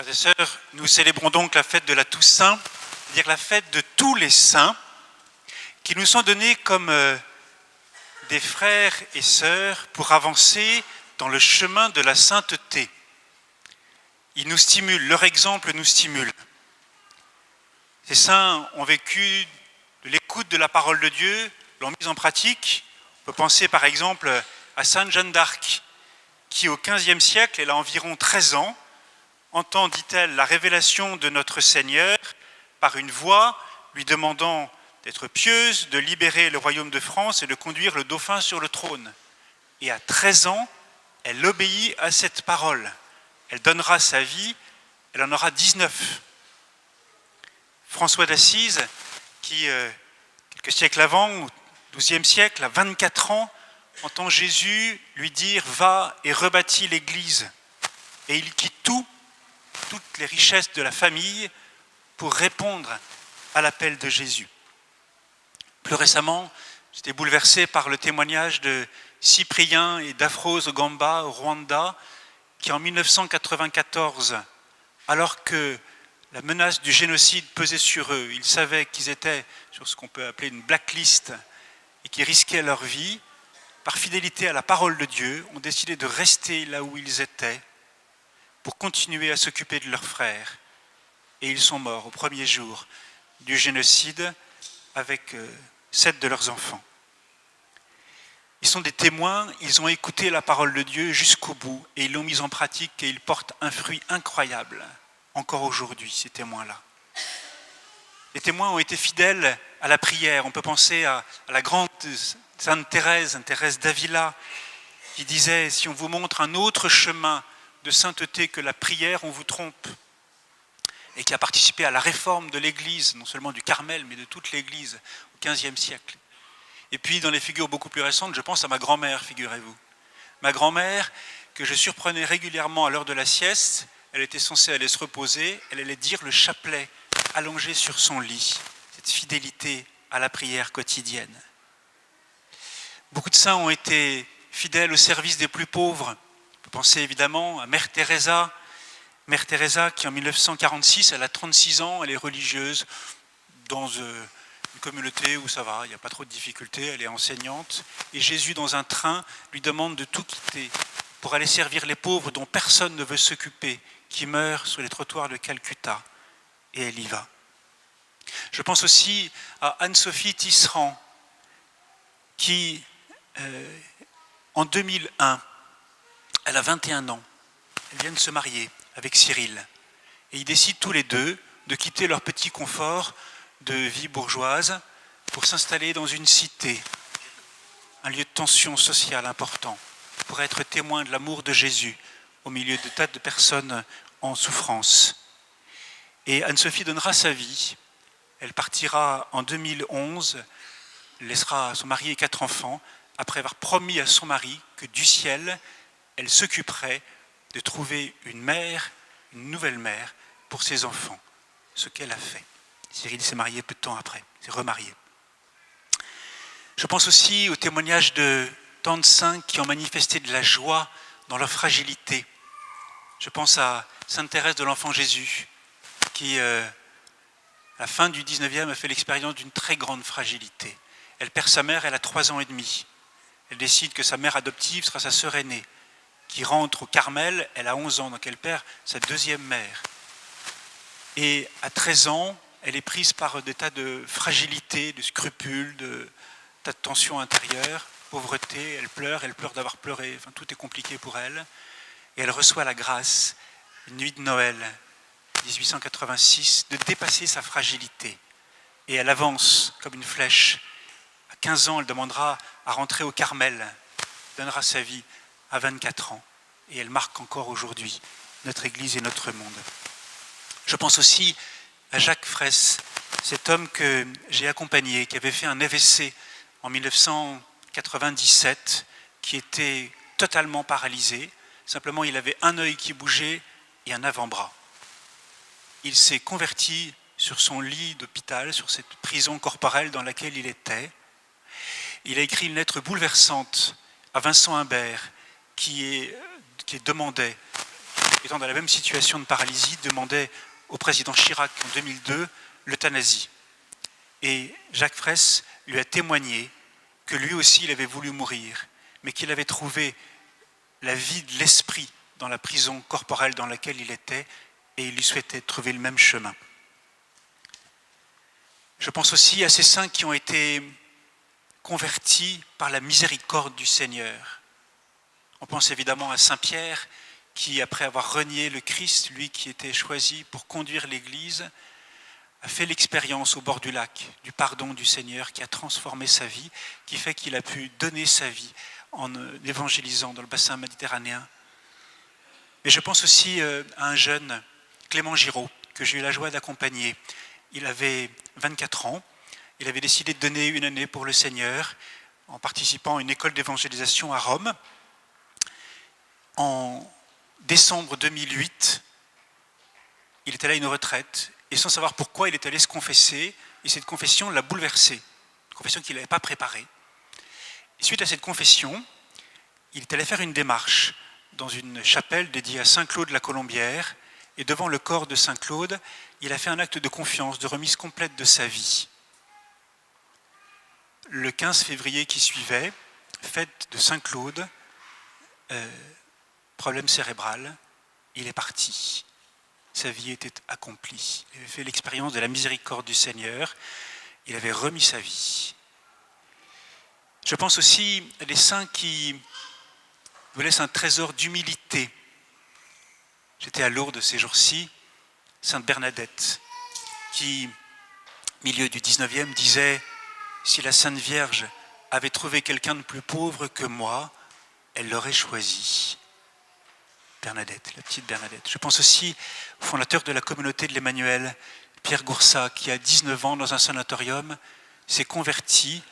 Frères et sœurs, nous célébrons donc la fête de la Toussaint, c'est-à-dire la fête de tous les saints qui nous sont donnés comme des frères et sœurs pour avancer dans le chemin de la sainteté. Ils nous stimulent, leur exemple nous stimule. Ces saints ont vécu de l'écoute de la parole de Dieu, l'ont mise en pratique. On peut penser par exemple à Sainte Jeanne d'Arc, qui au XVe siècle, elle a environ 13 ans, entend, dit-elle, la révélation de notre Seigneur par une voix lui demandant d'être pieuse, de libérer le royaume de France et de conduire le dauphin sur le trône. Et à 13 ans, elle obéit à cette parole. Elle donnera sa vie, elle en aura 19. François d'Assise, qui, quelques siècles avant, au XIIe siècle, à 24 ans, entend Jésus lui dire « Va et rebâtis l'Église ». Et il quitte toutes les richesses de la famille pour répondre à l'appel de Jésus. Plus récemment, j'étais bouleversé par le témoignage de Cyprien et d'Afrose Gamba au Rwanda, qui en 1994, alors que la menace du génocide pesait sur eux, ils savaient qu'ils étaient sur ce qu'on peut appeler une blacklist et qu'ils risquaient leur vie, par fidélité à la parole de Dieu, ont décidé de rester là où ils étaient pour continuer à s'occuper de leurs frères. Et ils sont morts au premier jour du génocide avec 7 de leurs enfants. Ils sont des témoins, ils ont écouté la parole de Dieu jusqu'au bout et ils l'ont mise en pratique et ils portent un fruit incroyable encore aujourd'hui, ces témoins-là. Les témoins ont été fidèles à la prière. On peut penser à la grande Sainte Thérèse d'Avila, qui disait « Si on vous montre un autre chemin de sainteté que la prière, on vous trompe », et qui a participé à la réforme de l'Église, non seulement du Carmel, mais de toute l'Église au XVe siècle. Et puis, dans les figures beaucoup plus récentes, je pense à ma grand-mère, figurez-vous. Ma grand-mère, que je surprenais régulièrement à l'heure de la sieste, elle était censée aller se reposer, elle allait dire le chapelet allongé sur son lit, cette fidélité à la prière quotidienne. Beaucoup de saints ont été fidèles au service des plus pauvres. On peut penser évidemment à Mère Teresa. Mère Teresa qui en 1946, elle a 36 ans, elle est religieuse dans une communauté où ça va, il n'y a pas trop de difficultés, elle est enseignante. Et Jésus, dans un train, lui demande de tout quitter pour aller servir les pauvres dont personne ne veut s'occuper, qui meurent sur les trottoirs de Calcutta. Et elle y va. Je pense aussi à Anne-Sophie Tisserand, qui, en 2001, elle a 21 ans, elle vient de se marier avec Cyril. Et ils décident tous les deux de quitter leur petit confort de vie bourgeoise pour s'installer dans une cité, un lieu de tension sociale important, pour être témoin de l'amour de Jésus au milieu de tas de personnes en souffrance. Et Anne-Sophie donnera sa vie. Elle partira en 2011, laissera son mari et 4 enfants, après avoir promis à son mari que du ciel, elle s'occuperait de trouver une mère, une nouvelle mère pour ses enfants, ce qu'elle a fait. Cyril s'est marié peu de temps après, s'est remarié. Je pense aussi au témoignage de tant de saints qui ont manifesté de la joie dans leur fragilité. Je pense à Sainte Thérèse de l'Enfant Jésus, qui, à la fin du 19e, a fait l'expérience d'une très grande fragilité. Elle perd sa mère, elle a 3 ans et demi. Elle décide que sa mère adoptive sera sa sœur aînée, qui rentre au Carmel, elle a 11 ans, donc elle perd sa 2e mère. Et à 13 ans, elle est prise par des tas de fragilité, de scrupules, de tas de tensions intérieures, pauvreté, elle pleure d'avoir pleuré, enfin, tout est compliqué pour elle. Et elle reçoit la grâce, une nuit de Noël, 1886, de dépasser sa fragilité. Et elle avance comme une flèche. À 15 ans, elle demandera à rentrer au Carmel, donnera sa vie à 24 ans. Et elle marque encore aujourd'hui notre Église et notre monde. Je pense aussi à Jacques Fraisse, cet homme que j'ai accompagné, qui avait fait un AVC en 1997, qui était totalement paralysé. Simplement, il avait un œil qui bougeait et un avant-bras. Il s'est converti sur son lit d'hôpital, sur cette prison corporelle dans laquelle il était. Il a écrit une lettre bouleversante à Vincent Humbert qui demandait étant dans la même situation de paralysie, demandait au président Chirac en 2002 l'euthanasie. Et Jacques Fraisse lui a témoigné que lui aussi il avait voulu mourir, mais qu'il avait trouvé la vie de l'esprit dans la prison corporelle dans laquelle il était, et il lui souhaitait trouver le même chemin. Je pense aussi à ces saints qui ont été convertis par la miséricorde du Seigneur. On pense évidemment à Saint Pierre, qui, après avoir renié le Christ, lui qui était choisi pour conduire l'Église, a fait l'expérience au bord du lac du pardon du Seigneur qui a transformé sa vie, qui fait qu'il a pu donner sa vie en évangélisant dans le bassin méditerranéen. Mais je pense aussi à un jeune, Clément Giraud, que j'ai eu la joie d'accompagner. Il avait 24 ans, il avait décidé de donner une année pour le Seigneur en participant à une école d'évangélisation à Rome. En décembre 2008, il est allé à une retraite et sans savoir pourquoi il est allé se confesser, et cette confession l'a bouleversé, une confession qu'il n'avait pas préparée. Et suite à cette confession, il est allé faire une démarche dans une chapelle dédiée à Saint-Claude la Colombière, et devant le corps de Saint-Claude, il a fait un acte de confiance, de remise complète de sa vie. Le 15 février qui suivait, fête de Saint-Claude, problème cérébral, il est parti. Sa vie était accomplie. Il avait fait l'expérience de la miséricorde du Seigneur. Il avait remis sa vie. Je pense aussi à des saints qui nous laissent un trésor d'humilité. J'étais à Lourdes ces jours-ci, Sainte Bernadette, qui, milieu du 19e, disait « Si la Sainte Vierge avait trouvé quelqu'un de plus pauvre que moi, elle l'aurait choisi. » Bernadette, la petite Bernadette. Je pense aussi au fondateur de la communauté de l'Emmanuel, Pierre Goursat, qui à 19 ans dans un sanatorium s'est converti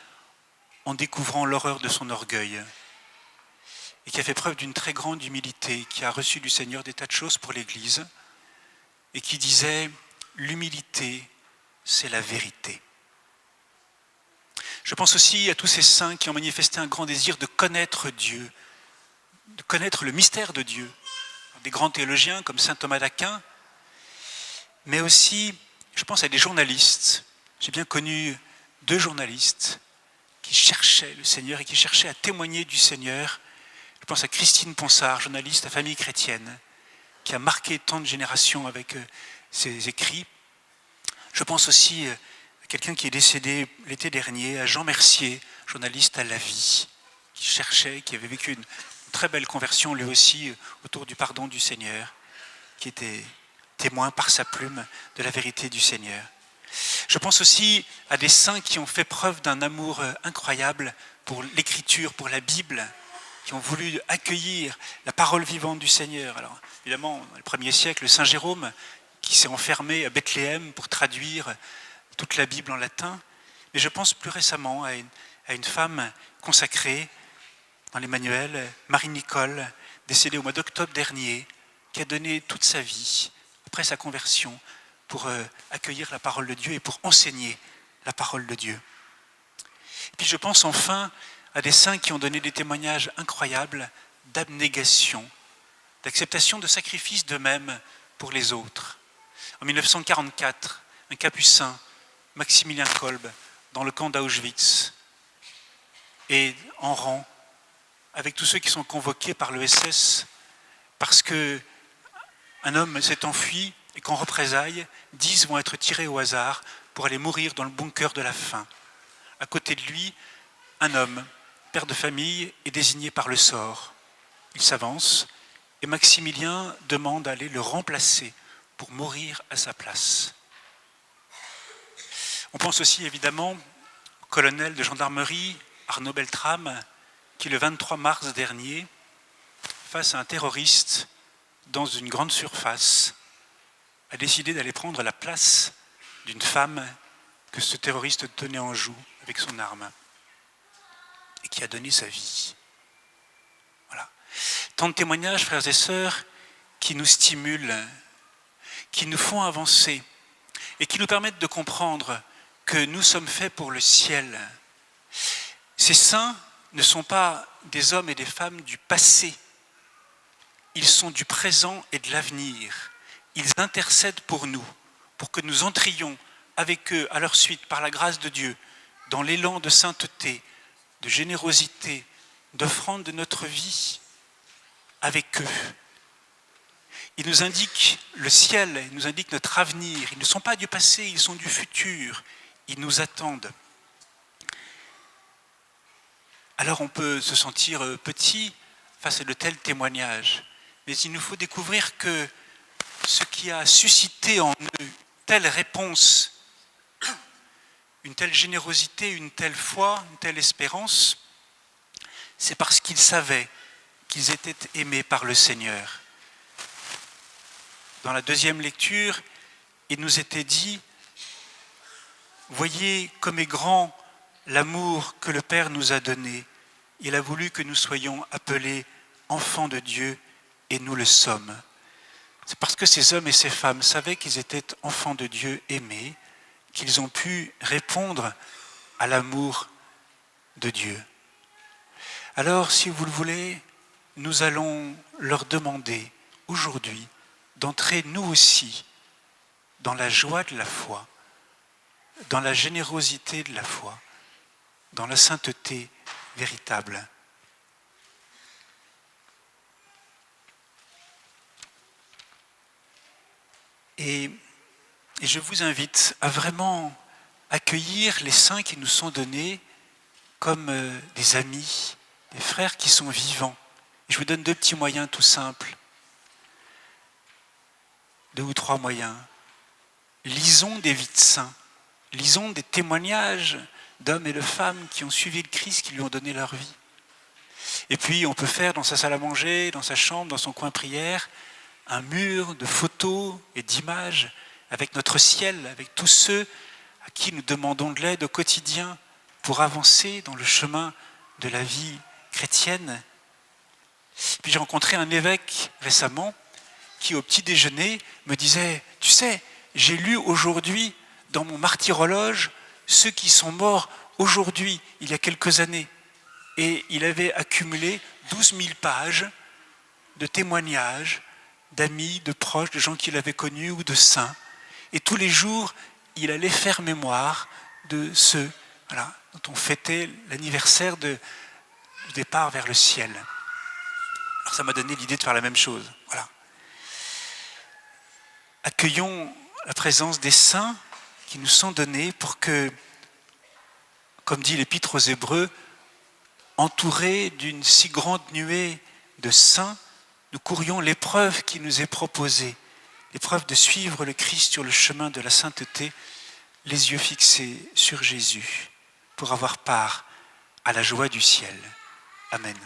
en découvrant l'horreur de son orgueil et qui a fait preuve d'une très grande humilité, qui a reçu du Seigneur des tas de choses pour l'Église et qui disait « L'humilité, c'est la vérité ». Je pense aussi à tous ces saints qui ont manifesté un grand désir de connaître Dieu, de connaître le mystère de Dieu. Des grands théologiens comme saint Thomas d'Aquin, mais aussi, je pense à des journalistes. J'ai bien connu 2 journalistes qui cherchaient le Seigneur et qui cherchaient à témoigner du Seigneur. Je pense à Christine Ponsard, journaliste à Famille chrétienne, qui a marqué tant de générations avec ses écrits. Je pense aussi à quelqu'un qui est décédé l'été dernier, à Jean Mercier, journaliste à La Vie, qui cherchait, qui avait vécu une très belle conversion lui aussi autour du pardon du Seigneur, qui était témoin par sa plume de la vérité du Seigneur. Je pense aussi à des saints qui ont fait preuve d'un amour incroyable pour l'écriture, pour la Bible, qui ont voulu accueillir la parole vivante du Seigneur. Alors évidemment, dans le 1er siècle, Saint Jérôme, qui s'est enfermé à Bethléem pour traduire toute la Bible en latin, mais je pense plus récemment à une femme consacrée dans l'Emmanuel, Marie-Nicole, décédée au mois d'octobre dernier, qui a donné toute sa vie, après sa conversion, pour accueillir la parole de Dieu et pour enseigner la parole de Dieu. Et puis je pense enfin à des saints qui ont donné des témoignages incroyables d'abnégation, d'acceptation de sacrifice d'eux-mêmes pour les autres. En 1944, un capucin, Maximilien Kolb, dans le camp d'Auschwitz, est en rang avec tous ceux qui sont convoqués par le SS parce qu'un homme s'est enfui et qu'en représailles, 10 vont être tirés au hasard pour aller mourir dans le bunker de la faim. À côté de lui, un homme, père de famille, est désigné par le sort. Il s'avance et Maximilien demande d'aller le remplacer pour mourir à sa place. On pense aussi évidemment au colonel de gendarmerie, Arnaud Beltrame, qui le 23 mars dernier, face à un terroriste dans une grande surface, a décidé d'aller prendre la place d'une femme que ce terroriste tenait en joue avec son arme et qui a donné sa vie. Voilà. Tant de témoignages, frères et sœurs, qui nous stimulent, qui nous font avancer et qui nous permettent de comprendre que nous sommes faits pour le ciel. Ces saints ne sont pas des hommes et des femmes du passé. ils sont du présent et de l'avenir. Ils intercèdent pour nous, pour que nous entrions avec eux, à leur suite, par la grâce de Dieu, dans l'élan de sainteté, de générosité, d'offrande de notre vie, avec eux. Ils nous indiquent le ciel, ils nous indiquent notre avenir. Ils ne sont pas du passé, ils sont du futur. Ils nous attendent. Alors on peut se sentir petit face à de tels témoignages. Mais il nous faut découvrir que ce qui a suscité en eux une telle réponse, une telle générosité, une telle foi, une telle espérance, c'est parce qu'ils savaient qu'ils étaient aimés par le Seigneur. Dans la deuxième lecture, il nous était dit « Voyez comme est grand l'amour que le Père nous a donné. Il a voulu que nous soyons appelés enfants de Dieu et nous le sommes. » C'est parce que ces hommes et ces femmes savaient qu'ils étaient enfants de Dieu aimés qu'ils ont pu répondre à l'amour de Dieu. Alors, si vous le voulez, nous allons leur demander aujourd'hui d'entrer nous aussi dans la joie de la foi, dans la générosité de la foi, dans la sainteté véritable. Et je vous invite à vraiment accueillir les saints qui nous sont donnés comme des amis, des frères qui sont vivants. Et je vous donne 2 petits moyens tout simples. 2 ou 3 moyens. Lisons des vies de saints. Lisons des témoignages d'hommes et de femmes qui ont suivi le Christ, qui lui ont donné leur vie. Et puis on peut faire dans sa salle à manger, dans sa chambre, dans son coin prière, un mur de photos et d'images avec notre ciel, avec tous ceux à qui nous demandons de l'aide au quotidien pour avancer dans le chemin de la vie chrétienne. Puis j'ai rencontré un évêque récemment qui, au petit déjeuner, me disait « Tu sais, j'ai lu aujourd'hui dans mon martyrologe ceux qui sont morts aujourd'hui, il y a quelques années. » Et il avait accumulé 12 000 pages de témoignages d'amis, de proches, de gens qu'il avait connus ou de saints. Et tous les jours, il allait faire mémoire de ceux dont on fêtait l'anniversaire du départ vers le ciel. Alors ça m'a donné l'idée de faire la même chose. Voilà. Accueillons la présence des saints qui nous sont donnés pour que, comme dit l'Épître aux Hébreux, entourés d'une si grande nuée de saints, nous courions l'épreuve qui nous est proposée, l'épreuve de suivre le Christ sur le chemin de la sainteté, les yeux fixés sur Jésus, pour avoir part à la joie du ciel. Amen.